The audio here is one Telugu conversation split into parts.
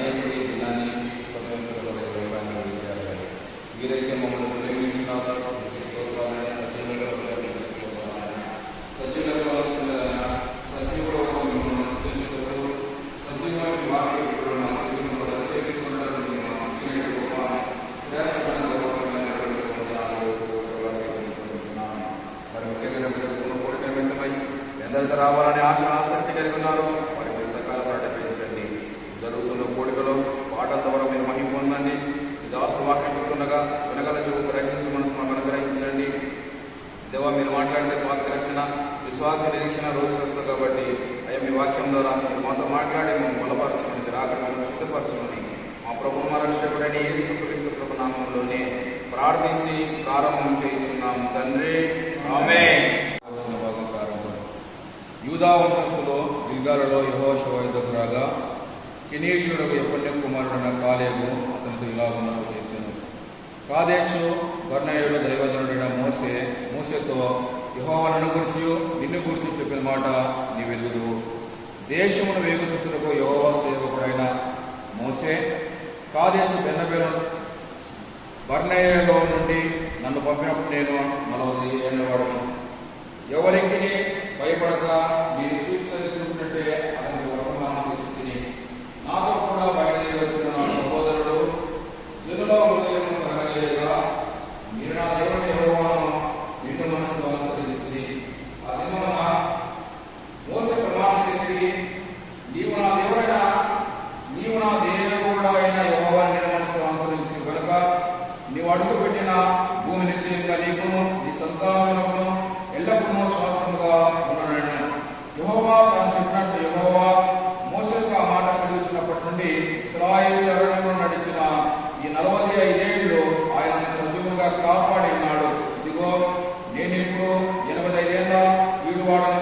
అనేకులు ఈ దినాన్ని సమయంలో వీరైతే మమ్మల్ని ప్రేమించినారు. ఎందరితో రావాలని ఆసక్తి కలిగి ఉన్నారు. వారికి సకాలం నడిపించండి. జరుగుతున్న కోడికలో పాటల ద్వారా మీరు మహిమ పొందండి. ఈ దాసుల వాక్యం చెప్తుండగా వినగల చెవు గ్రహించి మనసు మాకు అనుగ్రహించండి. దేవా, మీరు మాట్లాడితే వాక్య రక్షణ, విశ్వాస నిరీక్షణ రోజు కాబట్టి అయ్యా మీ వాక్యం ద్వారా మీరు మాతో మాట్లాడి మేము బలపరచమని, రాకడను సిద్ధపరచమని మా ప్రభు మా రక్షకుడైన యేసుక్రీస్తు ప్రభు నామంలోనే ప్రార్థించి ప్రారంభం చేయించున్నాము తండ్రి. ఆమేన్. భాగం ప్రారంభం. యూదా వంశస్థులో గిల్గాలులో యెహోషువ యుద్ధకు రాగా కెనీయుడు యెఫున్నె కుమారుడైన కాలేబు అతనితో ఇలాగున్నట్టు చేశాను. కాదేశు బర్నేయుడు దైవజనుడైన మోషేతో యెహోవాను గురించి నిన్ను గురించి చెప్పిన మాట నీ వెలుగుదువు. దేశమును వేగుచుచుటకు యెహోవా సేవకుడైన మోషే కాదేశు బర్నేయలో నుండి నన్ను పంపినప్పుడు నేను 40 ఏళ్ళ వాడను. ఎవరికి భయపడక నేను చూసినట్టే అతనికి వర్తమానం తెచ్చుకుని నాతో కూడా బయలుదేరి వచ్చిన నా సహోదరుడు జనుల హృదయం కలగలేగా మీరు నా దేవుని యెహోవాను నిండు మనసులో అనుసరించి ఆ దినమున మోసే ప్రమాణం చేసి నీవు నా దేవుడైన యెహోవాను నిండు మనసులో అనుసరించి కనుక నీవు అడుగు పెట్టిన భూమి నిశ్చయంగా నీకును నీ సంతానమునకును ఎల్లప్పుడూ శాస్త్రముగా ఉన్నాడని యెహోవా తాను చెప్పినట్టు యెహోవా మోషేకు ఆ మాట సెలవిచ్చినప్పటి నుండి ఇశ్రాయేలు అరణ్యంలో నడిచిన ఈ 45 ఏళ్ళు ఆయన సజీవంగా కాపాడి ఉన్నాడు. ఇదిగో నేను ఇప్పుడు 85 ఏళ్ళ వీడు వాడను.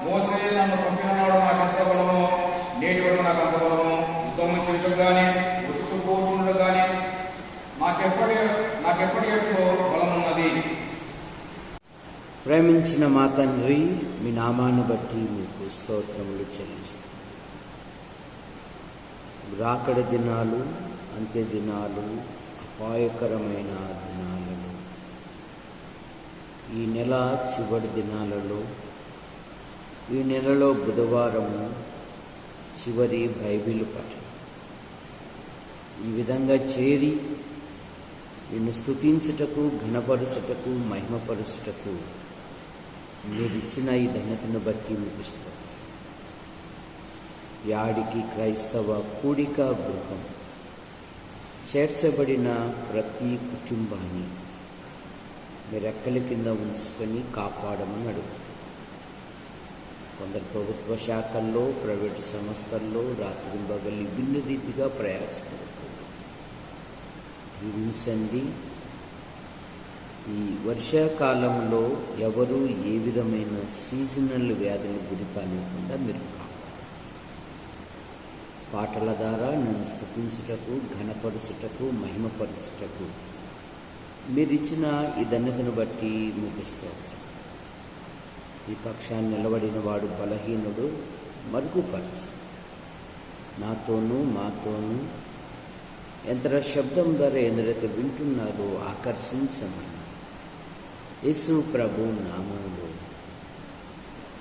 మోషే నన్ను పంపిన నాడు నాకు ఎంత బలము, నేటి వరకు నాకు అంత బలము. యుద్ధము చేయటం కానీ ఉచ్చుకోవడం కానీ నాకెప్పటి ఎప్పుడు బలమున్నది. ప్రేమించిన మా తండ్రి, మీ నామాన్ని బట్టి మీకు స్తోత్రములు చెల్లిస్తాం. రాకడ దినాలు, అంత్య దినాలు, అపాయకరమైన దినాలలో, ఈ నెల చివరి దినాలలో, ఈ నెలలో బుధవారము చివరి బైబిల్ పఠనం, ఈ విధంగా చేరి నిన్ను స్తుతించుటకు, ఘనపరుచుటకు, మహిమపరుచుటకు మీరిచ్చిన ఈ ధన్యతను బట్టి మీకు స్తోత్రం. యాడికి క్రైస్తవ కూడిక గృహం చేర్చబడిన ప్రతి కుటుంబాన్ని మీరు రెక్కల కింద ఉంచుకొని కాపాడమని అడుగుతాం. కొందరు ప్రభుత్వ శాఖల్లో, ప్రైవేటు సంస్థల్లో రాత్రింబగళ్ళు భిన్న రీతిగా ప్రయాసపడుతుంది. దీవించండి. ఈ వర్షాకాలంలో ఎవరు ఏ విధమైన సీజనల్ వ్యాధులు గురి కానివ్వకుండా మీరు పాటల ద్వారా నన్ను స్తుతించుటకు, ఘనపరుచుటకు, మహిమపరుచుటకు మీరిచ్చిన ఈ ధన్యతను బట్టి మీకు స్తోత్రం. ఈ పక్షాన్ని నిలబడిన వాడు బలహీనుడు, మరుగుపరచు. నాతోనూ మాతోనూ యంత్ర శబ్దం ద్వారా ఎందరైతే వింటున్నారో ఆకర్షించమని యేసు ప్రభు నామములో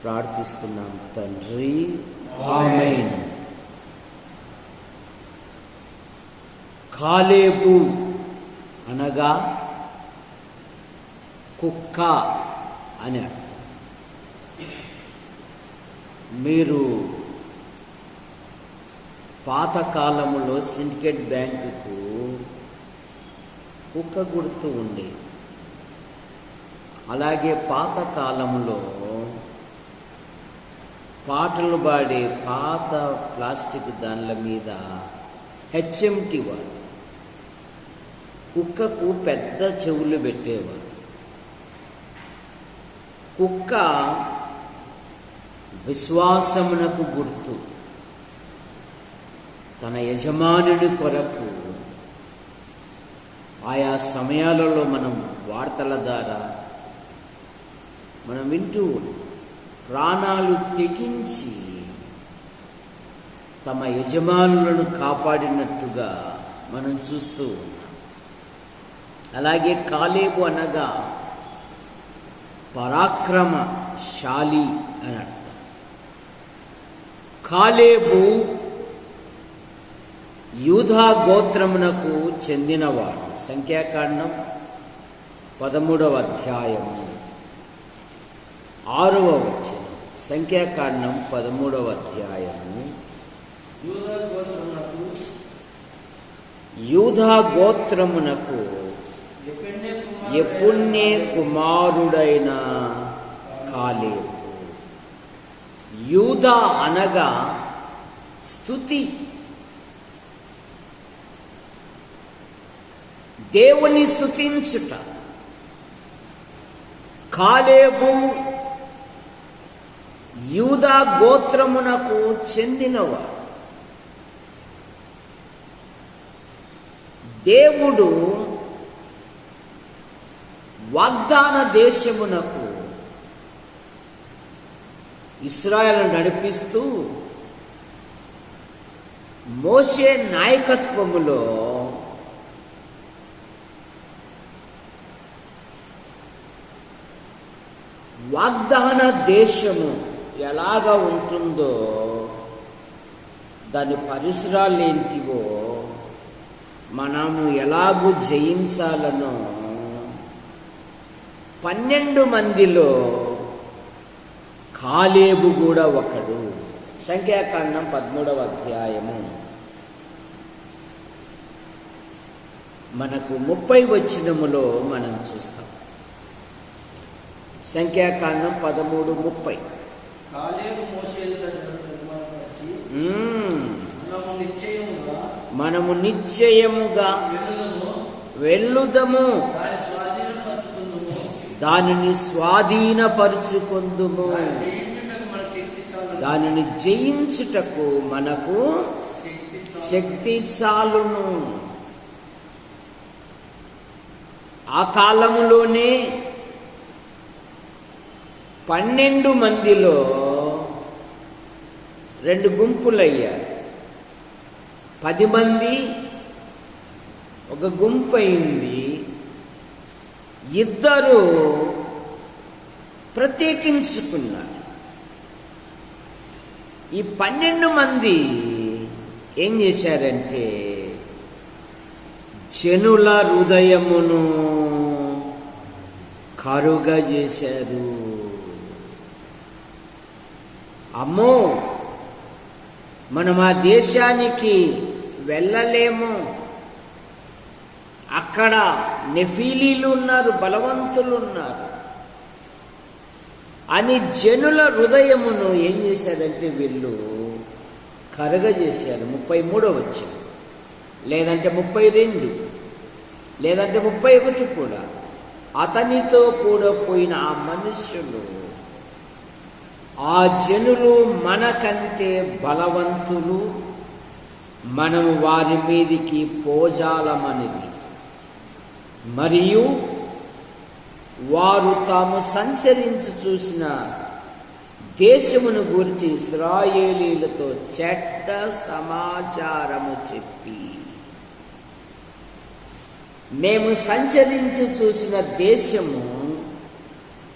ప్రార్థిస్తున్నాం తండ్రి. ఆమేన్. కాలేబు అనగా కుక్క అని అర్థం. మీరు పాతకాలములో సిండికేట్ బ్యాంకుకు కుక్క గుర్తు ఉండేది. అలాగే పాతకాలంలో పాటలు పాడే పాత ప్లాస్టిక్ దానిల మీద హెచ్ఎంటి వారు కుక్కకు పెద్ద చెవులు పెట్టేవారు. కుక్క విశ్వాసమునకు గుర్తు. తన యజమానుడి కొరకు ఆయా సమయాలలో మనం వార్తల ద్వారా మనం వింటూ ప్రాణాలు తెగించి తమ యజమానులను కాపాడినట్టుగా మనం చూస్తూ ఉన్నాం. అలాగే కాలేబు అనగా పరాక్రమశాలి అని అర్థం. కాలేబు యూదా గోత్రమునకు చెందినవాడు. సంఖ్యాకాండం 13వ అధ్యాయము 6వ వచనం. సంఖ్యాకాండం 13వ అధ్యాయము యూదా గోత్రమునకు యెఫున్నె కుమారుడైన కాలేబు. యూదా అనగా స్తుతి, దేవుని స్తుతించుట. కాలేబు యూదా గోత్రమునకు చెందినవాడు. దేవుడు వాగ్దాన దేశమునకు ఇశ్రాయేలును నడిపిస్తూ మోషే నాయకత్వములో వాగ్దాన దేశము ఎలాగ ఉంటుందో, దాని పరిసరాలు ఏంటివో, మనము ఎలాగూ జయించాలనో 12 మందిలో కాలేబు కూడా ఒకడు. సంఖ్యాకాండం 13వ అధ్యాయము మనకు 30 వచనములో మనం చూస్తాం. సంఖ్యాకాండం 13:30. కాలేబు మోషేయులతో మనము నిశ్చయముగా వెళ్ళుదము, దానిని స్వాధీనపరుచుకుందుము. దానిని జయించుటకు మనకు శక్తి చాలును. ఆ కాలములోనే 12 మందిలో 2 గుంపులయ్యారు. 10 మంది ఒక గుంపు అయింది. 2 ప్రత్యేకించుకున్నారు. ఈ 12 మంది ఏం చేశారంటే జనుల హృదయమును కరుగజేశారు. అమ్మో, మనం ఆ దేశానికి వెళ్ళలేము, అక్కడ నెఫీలీలు ఉన్నారు, బలవంతులు ఉన్నారు అని జనుల హృదయమును ఏం చేశారంటే వీళ్ళు కరగజేశారు. 33వ వచనం, లేదంటే 32, లేదంటే 31 కూడా. అతనితో కూడా పోయిన ఆ మనుష్యులు, ఆ జనులు మనకంటే బలవంతులు, మనము వారి మీదికి పోజాలమనిది. మరియు వారు తాము సంచరించి చూసిన దేశమును గురించి ఇశ్రాయేలీలతో చెడ్డ సమాచారము చెప్పి, మేము సంచరించి చూసిన దేశము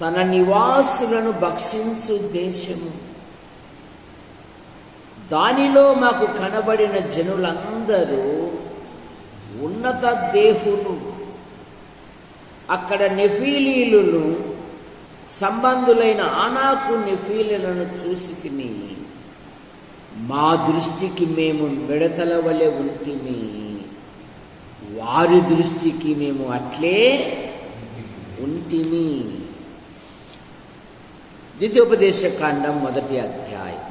తన నివాసులను భక్షించు దేశము, దానిలో మాకు కనబడిన జనులందరూ ఉన్నత దేహులు, అక్కడ నెఫీలీలను సంబంధులైన ఆనాకు నెఫీలీలను చూసి తిని మా దృష్టికి మేము మిడతల వలె ఉంటిమి, వారి దృష్టికి మేము అట్లే ఉంటిమి. ద్వితీయోపదేశకాండం 1వ అధ్యాయం.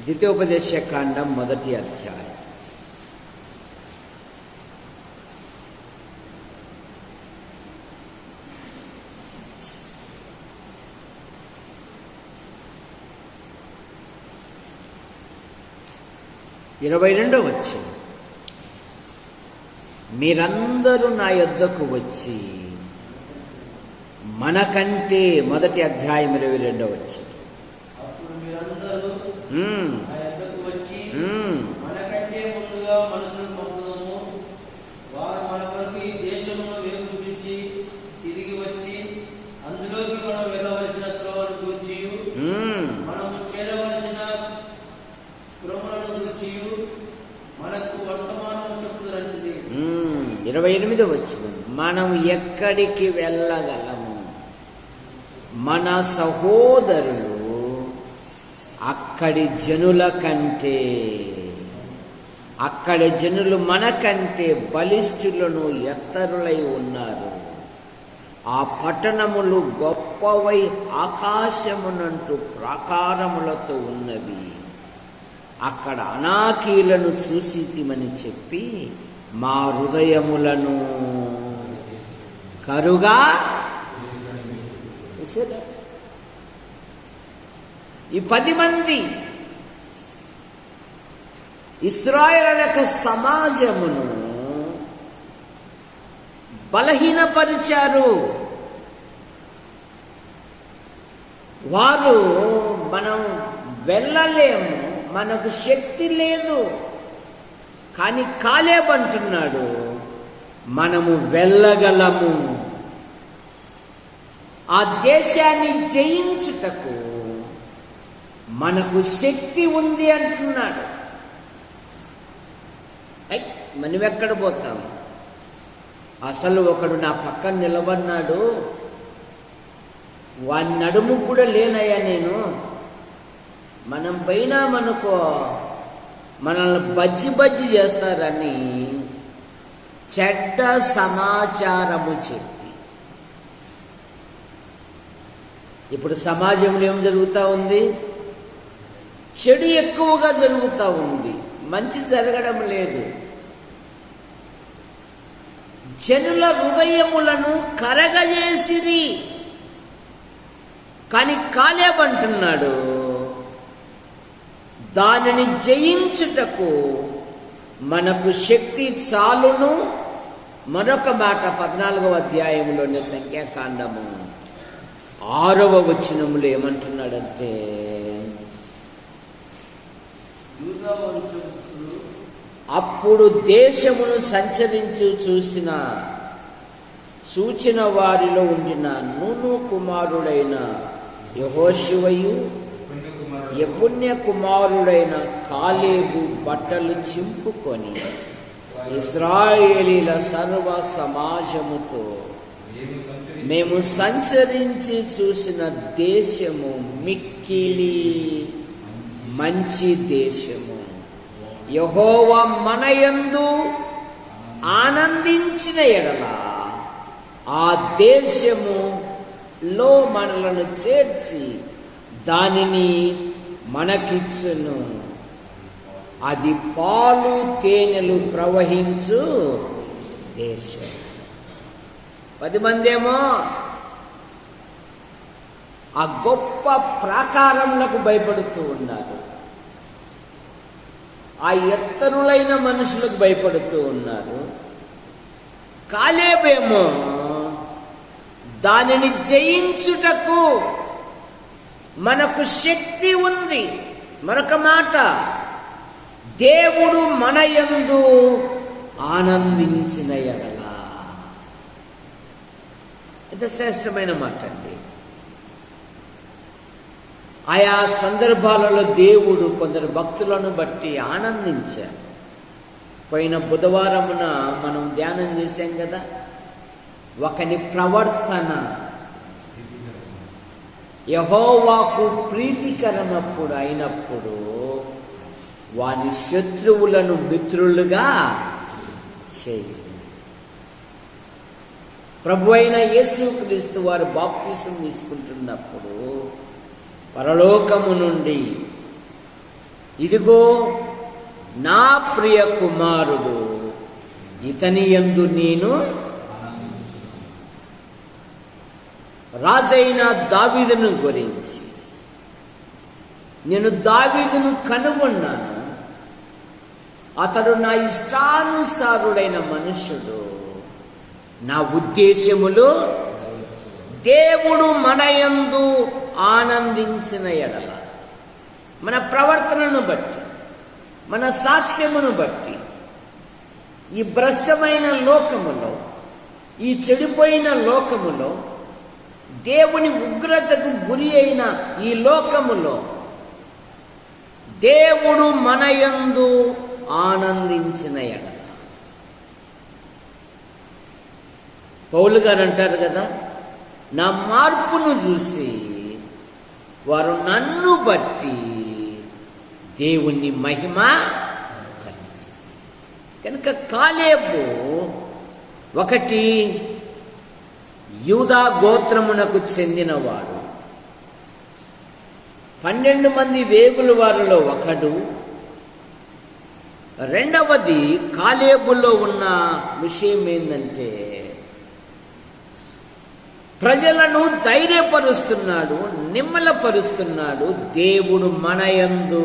ద్వితీయోపదేశకాండం 1వ అధ్యాయం. ఇరవై 22వ వచనం. మీరందరూ నా యొద్దకు వచ్చి మనకంటే, 1వ అధ్యాయం 22వ వచనం. ఆ యొద్దకు వచ్చి మనకంటే ముందుగా మనుషులు పంపుదాము. వారు మన కొరకు ఈ దేశమును వేగు చూచి తిరిగి వచ్చి అందులోకి మనం వెళ్ళవలసిన త్రోవను గూర్చి మనము చేరవలసిన పురములను గూర్చి మనకు వర్తమానము చెప్పుదురంటిది. 28వ వచనం, మనం ఎక్కడికి వెళ్ళగలము? మన సహోదరులు అక్కడి జనుల కంటే, అక్కడి జనులు మనకంటే బలిష్ఠులను ఎత్తరులై ఉన్నారు. ఆ పట్టణములు గొప్పవై ఆకాశమునంటూ ప్రాకారములతో ఉన్నవి. అక్కడ అనాకీలను చూసితిమని చెప్పి మా హృదయములను కరుగా ఈ 10 మంది ఇశ్రాయేలు సమాజమును బలహీనపరిచారు. వారు మనం వెళ్ళలేము, మనకు శక్తి లేదు. కానీ కాలేబు అంటున్నాడు, మనము వెళ్ళగలము. ఆ దేశాన్ని జయించుటకు మనకు శక్తి ఉంది అంటున్నాడు. మనం ఎక్కడ పోతాం? అసలు ఒకడు నా పక్కన నిలబడినాడు, వాడి నడుము కూడా లేనయ్యా నేను. మనం పోయినామనుకో మనల్ని బజ్జి చేస్తారని చెడ్డ సమాచారము చెప్పి. ఇప్పుడు సమాజంలో ఏం జరుగుతూ ఉంది? చెడు ఎక్కువగా జరుగుతూ ఉంది, మంచి జరగడం లేదు. జనుల హృదయములను కరగజేసిరి. కానీ కాలేబు అంటున్నాడు, దానిని జయించుటకు మనకు శక్తి చాలును. మరొక మాట 14వ అధ్యాయంలోని సంఖ్యాకాండము 6వ వచనములో ఏమంటున్నాడంటే, అప్పుడు దేశమును సంచరించి చూచిన వారిలో ఉండిన నూను కుమారుడైన యెహోషువయు యెఫున్నె కుమారుడైన కాలేబు బట్టలు చింపుకొని ఇశ్రాయేలీల సర్వ సమాజముతో, మేము సంచరించి చూసిన దేశము మిక్కిలి మంచి దేశము. యెహోవా మనయందు ఆనందించిన ఎడల ఆ దేశములో మనలను చేర్చి దానిని మనకిచ్చును. అది పాలు తేనెలు ప్రవహించు దేశం. 10 మందేమో ఆ గొప్ప ప్రాకారములకు భయపడుతూ ఉన్నారు, ఆ ఎత్తరులైన మనుషులకు భయపడుతూ ఉన్నారు. కాలేబేమో దానిని జయించుటకు మనకు శక్తి ఉంది. మరొక మాట, దేవుడు మన యందు ఆనందించిన ఎడల. ఎంత శ్రేష్టమైన మాట అండి. ఆయా సందర్భాలలో దేవుడు కొందరు భక్తులను బట్టి ఆనందించారు. పోయిన బుధవారమున మనం ధ్యానం చేశాం కదా, ఒకని ప్రవర్తన యెహోవాకు ప్రీతికరమప్పుడు అయినప్పుడు వాని శత్రువులను మిత్రులుగా చేయి. ప్రభు అయిన యేసుక్రీస్తు వారు బాప్తిసం తీసుకుంటున్నప్పుడు పరలోకము నుండి, ఇదిగో నా ప్రియ కుమారుడు, ఇతని యందు నేను రాజైన దావీదును గురించి, నేను దావీదును కనుగొన్నాను, అతడు నా ఇష్టానుసారుడైన మనుషుడు, నా ఉద్దేశములు దేవుడు మన యందు ఆనందించిన ఎడల. మన ప్రవర్తనను బట్టి, మన సాక్ష్యమును బట్టి ఈ భ్రష్టమైన లోకములో, ఈ చెడిపోయిన లోకములో, దేవుని ఉగ్రతకు గురి అయిన ఈ లోకములో దేవుడు మన యందు ఆనందించిన ఎడల, పౌలు గారు అంటారు కదా, నా మార్పును చూసి వారు నన్ను బట్టి దేవుని మహిమ కలిగించారు. కనుక కాలేబు ఒకటి యూదా గోత్రమునకు చెందినవాడు, 12 మంది వేగుల వారిలో ఒకడు. రెండవది కాలేబులో ఉన్న విషయం ఏంటంటే ప్రజలను ధైర్యపరుస్తున్నాడు, నిమ్మలపరుస్తున్నాడు, దేవుడు మన యందు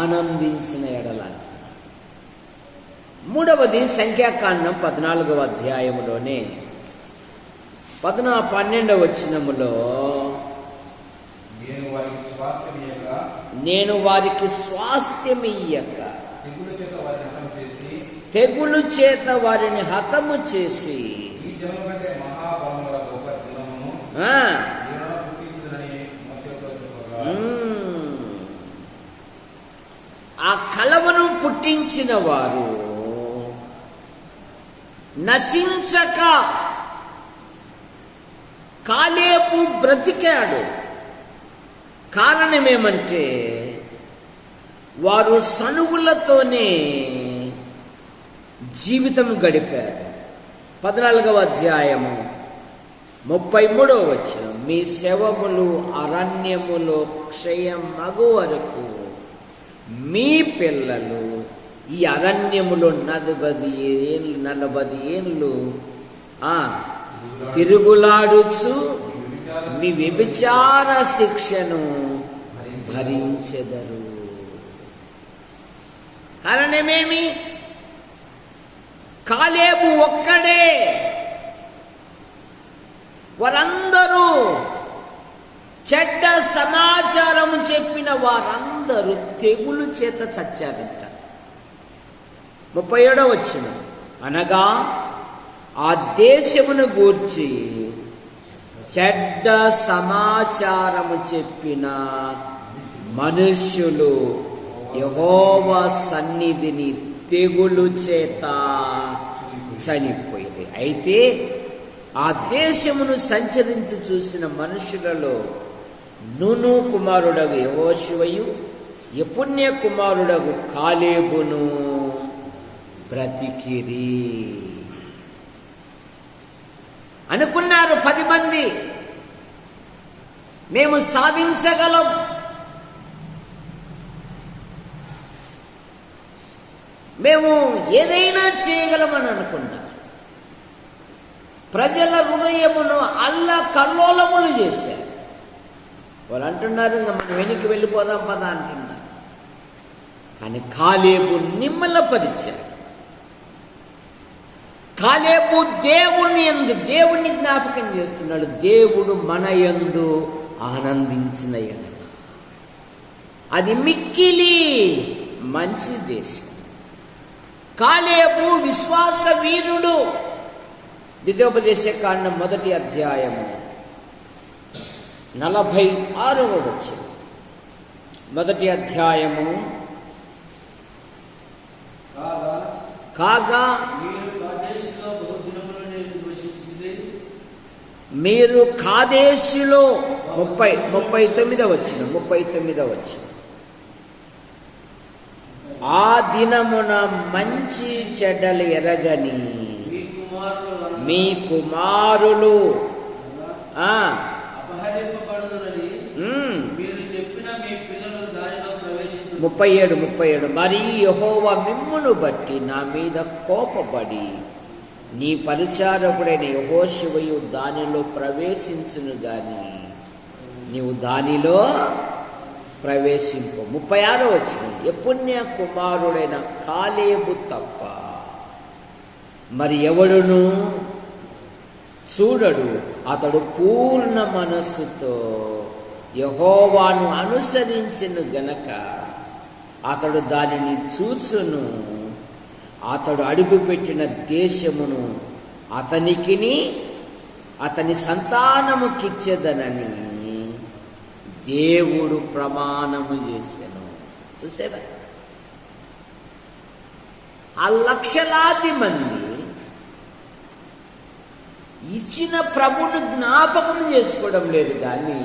ఆనందించిన ఎడల. మూడవది సంఖ్యాకాండం 14వ అధ్యాయములోనే 12వ వచనములో నేను వారికి స్వాస్థ్యమియ్యక తెగులు చేత వారిని హతము చేసి ఆ కలవను పుట్టించిన వారు నశించక కాలేబు బ్రతికాడు. కారణమేమంటే వారు సనుగులతోనే జీవితం గడిపారు. 14వ అధ్యాయము 33వ వచనం, మీ శవములు అరణ్యములో క్షయమగు వరకు మీ పిల్లలు ఈ అరణ్యములో 40 ఏళ్ళు తిరుగులాడుచు మీ వ్యభిచార శిక్షను భరించెదరు. కారణమేమి? కాలేబు ఒక్కడే. వారందరూ చెడ్డ సమాచారం చెప్పిన వారందరూ తెగులు చేత చచ్చారంట. 37వ వచనం, అనగా ఆ దేశమును గూర్చి చెడ్డ సమాచారము చెప్పిన మనుష్యులు యెహోవా సన్నిధిని తెగులు చేత చనిపోయింది. అయితే ఆ దేశమును సంచరించి చూసిన మనుషులలో నూను కుమారుడగు యెహోషువయు యెఫున్నె కుమారుడగు కాలేబును బ్రతికిరి. అనుకున్నారు 10 మంది, మేము సాధించగలం, మేము ఏదైనా చేయగలమని అనుకున్నారు. ప్రజల హృదయమును అల్లకల్లోలములు చేశారు. వాళ్ళు అంటున్నారు, ఇంకా మనం వెనక్కి వెళ్ళిపోదాం పదా అంటున్నారు. కానీ కాలేబు నిమ్మలపరిచారు. కాలేబు దేవుణ్ణి జ్ఞాపకం చేస్తున్నాడు. దేవుడు మన యందు ఆనందించిన ఎడల అది మిక్కిలి మంచి దేశం. కాలేబు విశ్వాస వీరుడు. ద్వితీయోపదేశకాండం 1వ అధ్యాయము 46వ వచనం. 1వ అధ్యాయము, కాగా మీరు కాదేశులో 39వ వచనం ఆ దినమున మంచి చెడ్డలు ఎరగని మీ కుమారులు మీరు చెప్పిన మీ పిల్లలు దానిలో ప్రవేశించారు. 37 మరి యెహోవా మిమ్మును బట్టి నా మీద కోపపడి నీ పరిచారకుడైన యెహోషువయు దానిలో ప్రవేశించును గాని నీవు దానిలో ప్రవేశింపు. 36వ వచనం, యెఫున్నె కుమారుడైన కాలేబు తప్ప మరి ఎవడును చూడడు, అతడు పూర్ణ మనస్సుతో యెహోవాను అనుసరించెను గనక అతడు దానిని చూచును. అతడు అడుగుపెట్టిన దేశమును అతనికిని అతని సంతానముకిచ్చేదనని దేవుడు ప్రమాణము చేశాను. చూసేదా, ఆ లక్షలాది మంది ఇచ్చిన ప్రభుని జ్ఞాపకం చేసుకోవడం లేదు. కానీ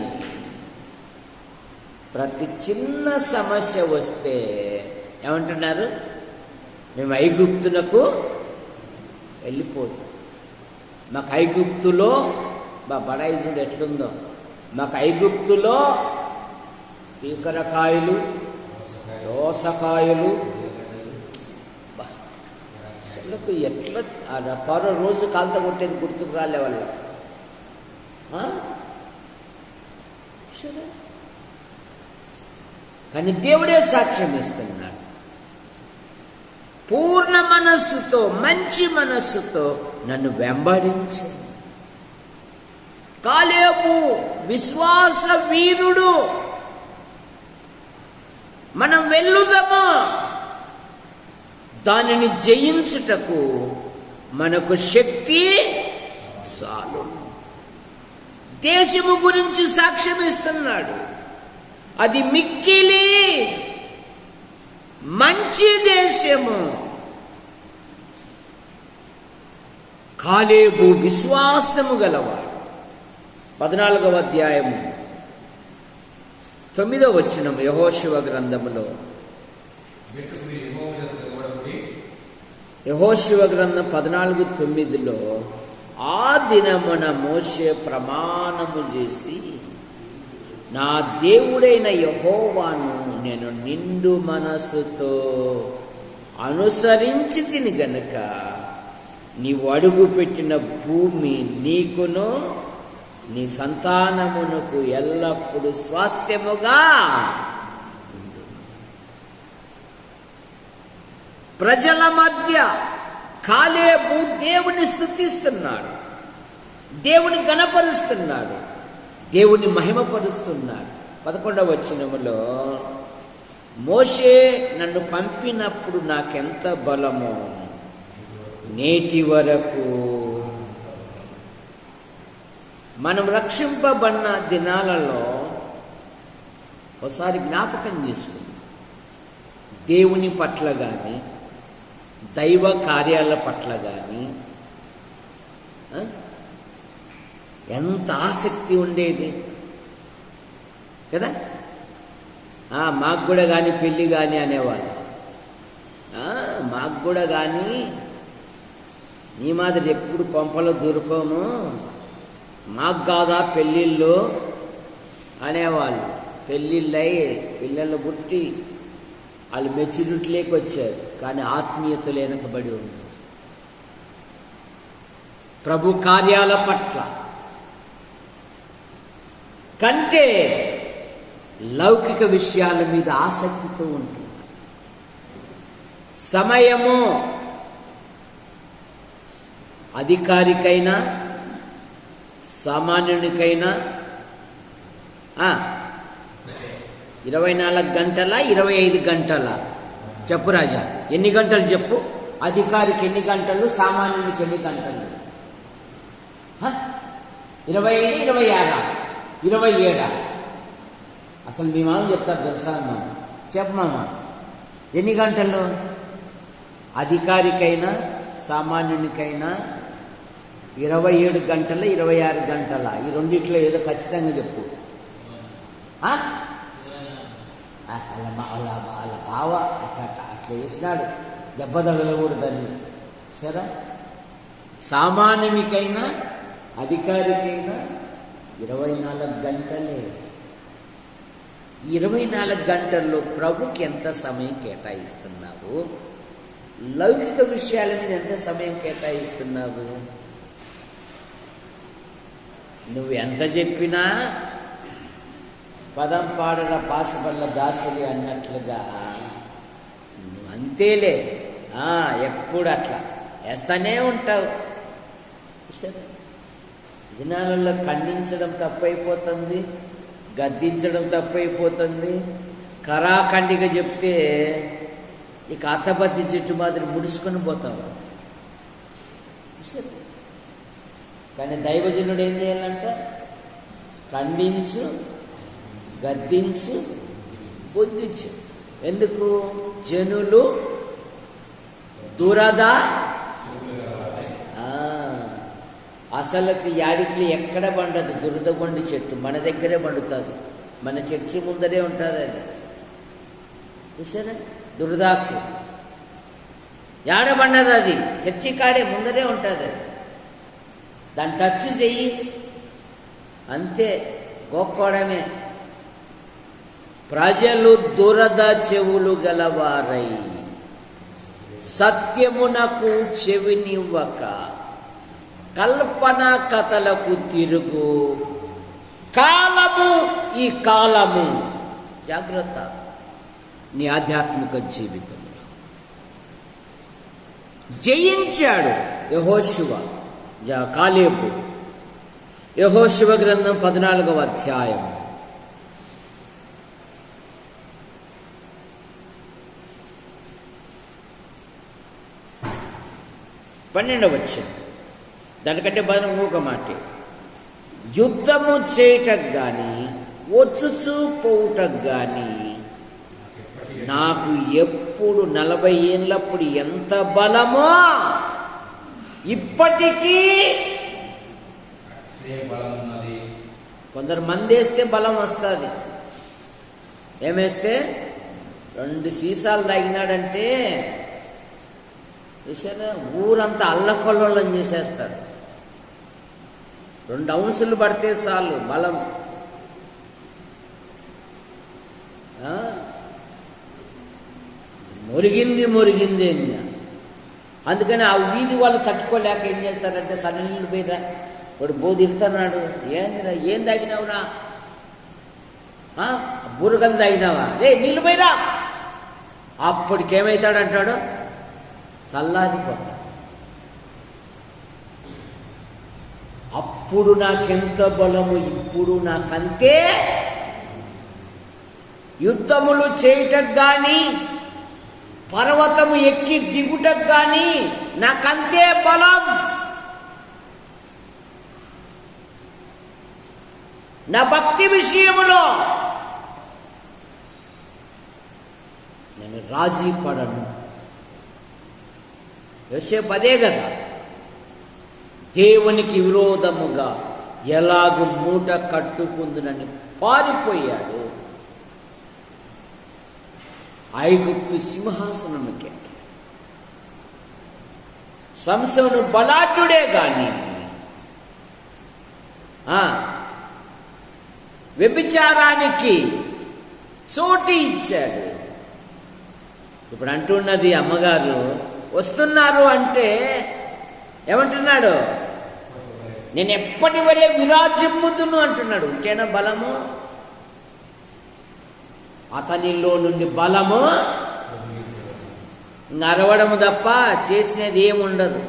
ప్రతి చిన్న సమస్య వస్తే ఏమంటున్నారు? మేము ఐగుప్తునకు వెళ్ళిపోతాం. మాకు ఐగుప్తులో బడాయిజుడు ఎట్లుందో, మాకు ఐగుప్తులో పీకరకాయలు, దోసకాయలు, అసలుకు ఎట్లా పరో రోజు కాంత కొట్టేది గుర్తుకు రాలే వాళ్ళ. సరే, కానీ దేవుడే సాక్ష్యం ఇస్తున్నాడు. పూర్ణ మనస్సుతో, మంచి మనస్సుతో నన్ను వెంబడించు. కాలేబు విశ్వాస వీరుడు. మనం వెళ్ళుదామా? దానిని జయించుటకు మనకు శక్తి చాలు. దేశము గురించి సాక్ష్యం ఇస్తున్నాడు. అది మిక్కిలి మంచి దేశము. కాలేబు విశ్వాసము గలవాడు. 14వ అధ్యాయము 9వ వచనం యెహోషువ గ్రంథములో, యెహోషువ గ్రంథం 14:9లో, ఆ దినమున మోషే ప్రమాణము చేసి, నా దేవుడైన యెహోవాను నేను నిండు మనసుతో అనుసరించి తిని గనుక నీవు అడుగు పెట్టిన భూమి నీకును నీ సంతానమునకు ఎల్లప్పుడూ స్వాస్థ్యముగా. ప్రజల మధ్య కాలేబు దేవుని స్తుతిస్తున్నాడు, దేవుని గణపరుస్తున్నాడు, దేవుని మహిమపరుస్తున్నాడు. 11వ వచనములో, మోషే నన్ను పంపినప్పుడు నాకెంత బలమో నేటి వరకు. మనం రక్షింపబడిన దినాలలో ఒకసారి జ్ఞాపకం చేసుకుందాం. దేవుని పట్ల కానీ, దైవ కార్యాల పట్ల కానీ ఎంత ఆసక్తి ఉండేది కదా. మాకు కూడా కానీ పెళ్ళి కానీ అనేవాళ్ళు. మాకు కూడా కానీ నీ మాదిరి ఎప్పుడు పంపలో దూరుకోము, మాకు కాదా పెళ్ళిళ్ళు అనేవాళ్ళు. పెళ్ళిళ్ళై పిల్లలు పుట్టి వాళ్ళు మెచ్యూరిటీలోకి వచ్చారు, కానీ ఆత్మీయతలు వెనకబడి ఉన్నారు. ప్రభు కార్యాల పట్ల కంటే లౌకిక విషయాల మీద ఆసక్తితో ఉంటుంది. సమయము అధికారికైనా సామాన్యునికైనా 24 గంటల 25 గంటల చెప్పు రాజా, ఎన్ని గంటలు చెప్పు? అధికారికి ఎన్ని గంటలు, సామాన్యునికి ఎన్ని గంటలు? 25, 26, 27. అసలు మీ మామ చెప్తారు తెలుసా? చెప్పు మామ, ఎన్ని గంటలు? అధికారికైనా సామాన్యునికైనా 27 గంటల 26 గంటల. ఈ రెండిట్లో ఏదో ఖచ్చితంగా చెప్పు. అలా బావ అట్లా వేసినాడు, దెబ్బ తగలకూడదని. సరే, సామాన్యునికైనా అధికారికైనా 24 గంటలే. 24 గంటల్లో ప్రభుకి ఎంత సమయం కేటాయిస్తున్నావు? లౌకిక విషయాల మీద ఎంత సమయం కేటాయిస్తున్నావు? నువ్వు ఎంత చెప్పినా పదం పాడల పాశపల్ల దాసరి అన్నట్లుగా నువ్వు అంతేలే, ఎప్పుడు అట్లా వేస్తానే ఉంటావు. దినాలలో ఖండించడం తప్పైపోతుంది, గద్దించడం తప్పైపోతుంది. కరాఖండిగా చెప్తే ఇక అత్తపత్తి చెట్టు మాదిరి ముడుచుకొని పోతావు. కానీ దైవజనుడు ఏం చేయాలంట? ఖండించు, గద్దించు, బుద్ధించు. ఎందుకు? జనులు దురద అసలుకి యాడికి ఎక్కడ పండదు. దురదగొండి చెట్టు మన దగ్గరే పండుతుంది. మన చర్చి ముందరే ఉంటుంది. అది చూసారా? దురదాకు యాడ పండదు. అది చర్చి కాడే ముందరే ఉంటుంది. అది దాన్ని టచ్ చెయ్యి అంతే, గోక్కోవడమే. ప్రజలు దురద చెవులు గలవారై సత్యమునకు చెవినివ్వక కల్పన కథలకు తిరుగు కాలము ఈ కాలము. జాగ్రత్త నీ ఆధ్యాత్మిక జీవితంలో. జయించాడు యెహోషువ, కాలేబు. యెహోషువ గ్రంథం 14వ అధ్యాయం 12వ వచనం. దానికంటే బదులు ఇంకొక మాట, యుద్ధము చేయటకు కానీ వచ్చుచూ పోవుటకు కానీ నాకు ఎప్పుడు 40 ఏళ్ళప్పుడు ఎంత బలమో ఇప్పటికీ. కొందరు మంది వేస్తే బలం వస్తుంది. ఏమేస్తే 2 సీసాలు తాగినాడంటే చూసారా, ఊరంతా అల్లకొల్లోలం చేసేస్తారు. 2 ఔన్సులు పడితే చాలు బలం. మురిగింది. అందుకని ఆ వీధి వాళ్ళు తట్టుకోలేక ఏం చేస్తారంటే సన్నీళ్ళు పోయిరా, వాడు బోధిడుతున్నాడు. ఏందిరా, ఏం తాగినావురా? బురగలు తాగినావా? నీళ్ళు పోయిరా. అప్పటికేమవుతాడంటాడు? చల్లారిపోతాడు. అప్పుడు నాకెంత బలము, ఇప్పుడు నాకంతే. యుద్ధములు చేయటకు కానీ పర్వతము ఎక్కి దిగుటకు కానీ నాకంతే బలం. నా భక్తి విషయములో నేను రాజీ పడను. యోసేపు అదే కదా, దేవునికి విరోధముగా ఎలాగూ మూట కట్టుకుందునని పారిపోయాడు. ఐగుప్తు సింహాసనముకి సంసోను బలాఢ్యుడే గాని వ్యభిచారానికి చోటు ఇచ్చాడు. ఇప్పుడు అంటున్నది అమ్మగారు, వస్తున్నారు అంటే ఏమంటున్నాడు? నేను ఎప్పటి వల్లే విరాజిమ్ముదును అంటున్నాడు. ఉంటేనా బలము? అతనిలో నుండి బలము ఇంక అరవడము తప్ప చేసినది ఏముండదు.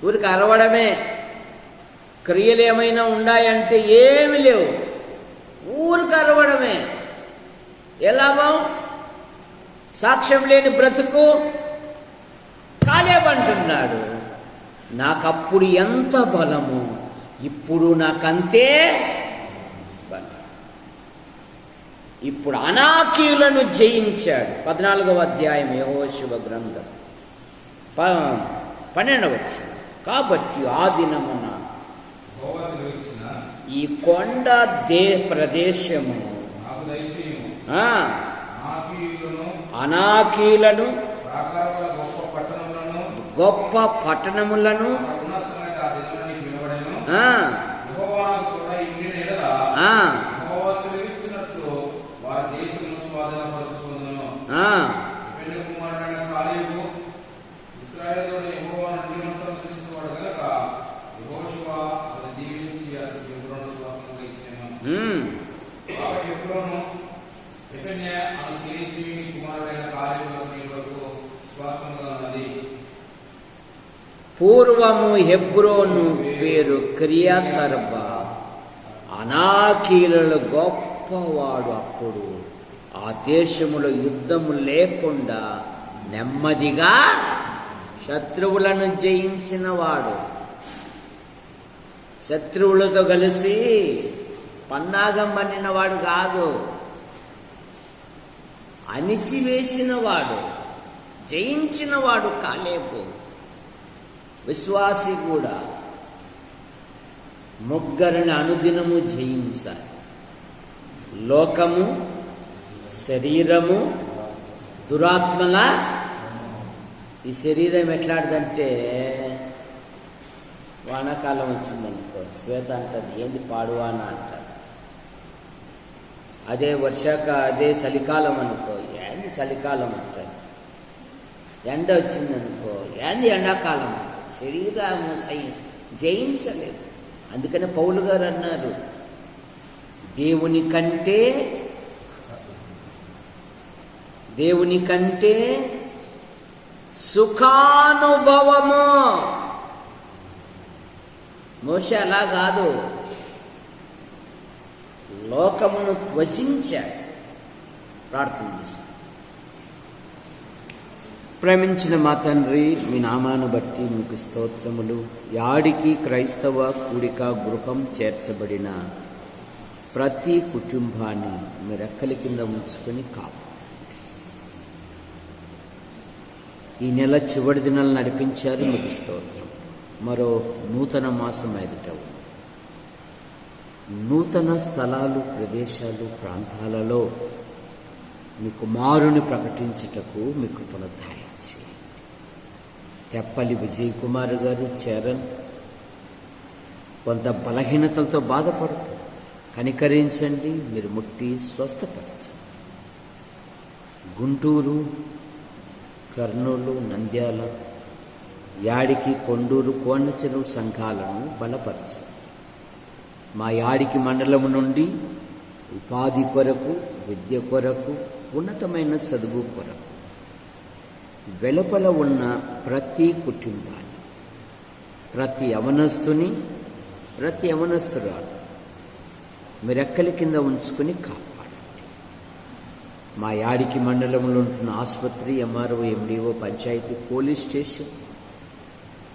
ఊరికి అరవడమే. క్రియలు ఏమైనా ఉన్నాయంటే ఏమి లేవు, ఊరికి అరవడమే. ఎలాగో సాక్ష్యం లేని బ్రతుకు. కాలేబంటున్నాడు, నాకప్పుడు ఎంత బలము, ఇప్పుడు నాకంతే బలం. ఇప్పుడు అనాకీయులను జయించాడు. 14వ అధ్యాయం యెహోషువ గ్రంథం 12వ వచనం. కాబట్టి ఆ దినమున ఈ కొండ ప్రదేశము అనాకీలను గొప్ప పట్టణములను పూర్వము హెబ్రోను పేరు కిర్యతర్బా, అనాకీలలో గొప్పవాడు. అప్పుడు ఆ దేశములో యుద్ధము లేకుండా నెమ్మదిగా శత్రువులను జయించిన వాడు. శత్రువులతో కలిసి పన్నాగం పన్నినవాడు కాదు, అణిచివేసినవాడు, జయించినవాడు కాలేబు. విశ్వాసి కూడా ముగ్గురిని అనుదినము జయించాలి. లోకము, శరీరము, దురాత్మల. ఈ శరీరం ఎట్లాంటిదంటే, వానాకాలం వచ్చిందనుకో, శ్వేత అంటది ఏంది పాడువాన అంటారు. అదే అదే చలికాలం అనుకో, ఏంది చలికాలం అంటారు. ఎండ వచ్చిందనుకో, ఏంది ఎండాకాలం. శరీరాన్ని జయించలేదు. అందుకనే పౌలు గారు అన్నారు, దేవుని కంటే సుఖానుభవము. మోషే అలా కాదు, లోకమును త్వజించాడు. ప్రార్థన చేశాడు. ప్రేమించిన మా తండ్రి, మీ నామాను బట్టి మీకు స్తోత్రములు. యాడికి క్రైస్తవ కూడిక గృహం చేర్చబడిన ప్రతి కుటుంబాన్ని మీ రెక్కల కింద ఉంచుకొని కాపాడు. ఈ నెల చివరి దినాలు నడిపించారు, మీకు స్తోత్రం. మరో నూతన మాసం ఎదుట నూతన స్థలాలు, ప్రదేశాలు, ప్రాంతాలలో మీ కుమారుని ప్రకటించుటకు మీకు పునరుద్ధరించి తెప్పలి విజయ్ కుమార్ గారు, చరణ్ కొంత బలహీనతలతో బాధపడుతూ కనికరించండి, మీరు ముట్టి స్వస్థపరచండి. గుంటూరు, కర్నూలు, నంద్యాల, యాడికి, కొండూరు, కోనచెరు సంఘాలను బలపరచండి. మా యాడికి మండలం నుండి ఉపాధి కొరకు, విద్య కొరకు, ఉన్నతమైన చదువు కొరకు వెలుపల ఉన్న ప్రతి కుటుంబాన్ని, ప్రతి యవనస్తుని, ప్రతి యవనస్తురాలు మీ రెక్కల కింద ఉంచుకొని కాపాడండి. మా యాడికి మండలంలో ఉంటున్న ఆసుపత్రి, MRO, MDO, panchayat, police station,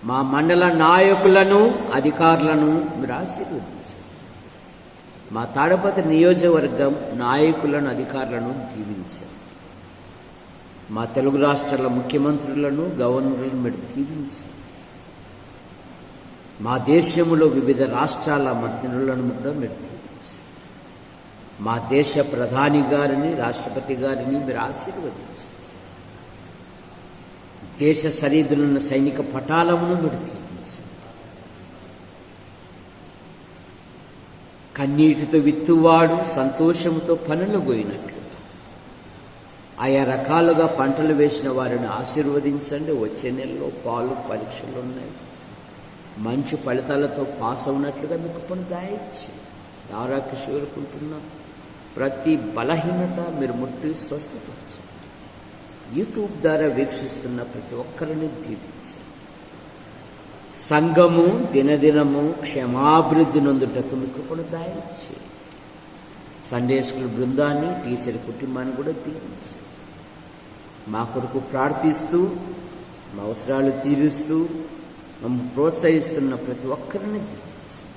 మా మండల నాయకులను, అధికారులను మీరు ఆశీర్వదించండి. మా తాడపత్రి నియోజకవర్గం నాయకులను, అధికారులను దీవించండి. మా తెలుగు రాష్ట్రాల ముఖ్యమంత్రులను, గవర్నర్లను మీరు దీవించండి. మా దేశంలో వివిధ రాష్ట్రాల మంత్రులను కూడా మీరు దీవించండి. మా దేశ ప్రధాని గారిని, రాష్ట్రపతి గారిని మీరు ఆశీర్వదించండి. దేశ సరిహద్దులున్న సైనిక పటాలమును మీరు దీవించండి. కన్నీటితో విత్తువాడు సంతోషంతో పనులు పోయినట్లుగా ఆయా రకాలుగా పంటలు వేసిన వారిని ఆశీర్వదించండి. వచ్చే నెలలో పాలు పరీక్షలు ఉన్నాయి, మంచి ఫలితాలతో పాస్ అవునట్లుగా మీకు పని దాయిచ్చి దారాకి చేరుకుంటున్నాం. ప్రతి బలహీనత మీరు ముట్టి స్వస్థపరచండి. యూట్యూబ్ ద్వారా వీక్షిస్తున్న ప్రతి ఒక్కరిని దీవించండి. సంఘము దినదినము క్షమాభివృద్ధి నొందుటకు మీకు కూడా దాయిచ్చి సండే స్కూల్ బృందాన్ని, టీచర్ కుటుంబాన్ని కూడా దీవించండి. మా కొరకు ప్రార్థిస్తూ, మా అవసరాలు తీరుస్తూ మమ్మల్ని ప్రోత్సహిస్తున్న ప్రతి ఒక్కరిని దీవించండి.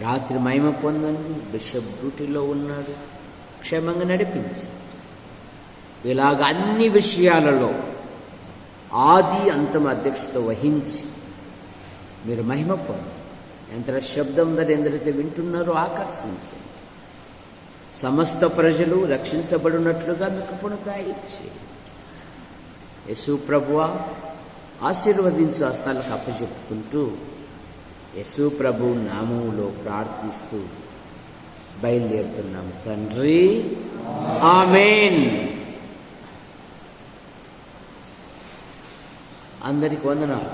రాత్రి మహిమ పొందండి. బిషప్ డ్యూటీలో ఉన్నాడు, క్షేమంగా నడిపించండి. ఇలాగ అన్ని విషయాలలో ఆది అంతం అధ్యక్షత వహించి మీరు మహిమ పొందండి. ఎంత శబ్దం ధర ఎందరైతే వింటున్నారో ఆకర్షించండి. సమస్త ప్రజలు రక్షించబడినట్లుగా మీకు పునరుద్ధరించి యేసు ప్రభువా ఆశీర్వదించు హస్తాలకు అప్పచెప్పుకుంటూ యేసు ప్రభు నామములో ప్రార్థిస్తూ బయలుదేరుతున్నాము తండ్రి. ఆమేన్. అందరికి వందనాలు.